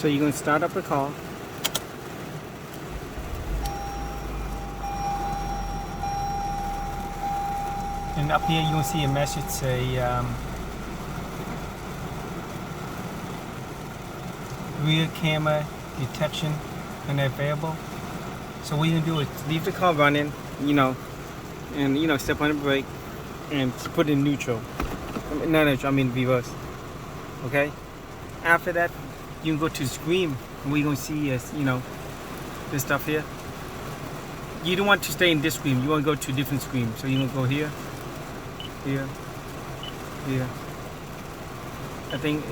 So you're going to start up the car. And up here you're going to see a message say rear camera detection unavailable. So what you're going to do is leave the car running, and step on the brake and put it in neutral. Not neutral, I mean reverse. Okay? After that, you can go to screen, and what you're going to see is, this stuff here. You don't want to stay in this screen, you want to go to a different screen. So you're going to go here, here, here. I think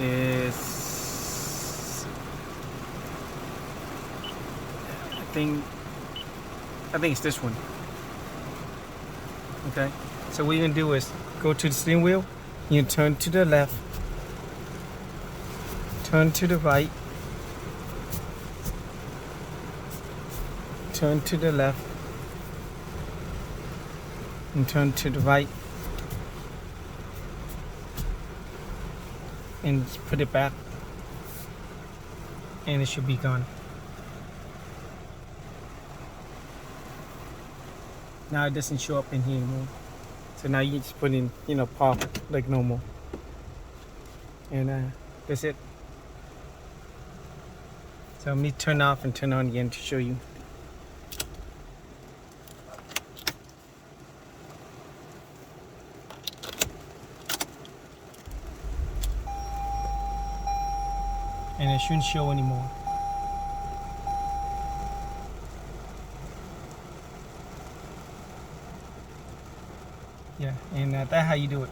it's this one. Okay, so what you're gonna do is go to the steering wheel, you turn to the left, turn to the right, turn to the left, and turn to the right, and put it back, and it should be gone. Now it doesn't show up in here anymore. So now you just put in, park like normal. And that's it. So let me turn off and turn on again to show you. And it shouldn't show anymore. Yeah, and that's how you do it.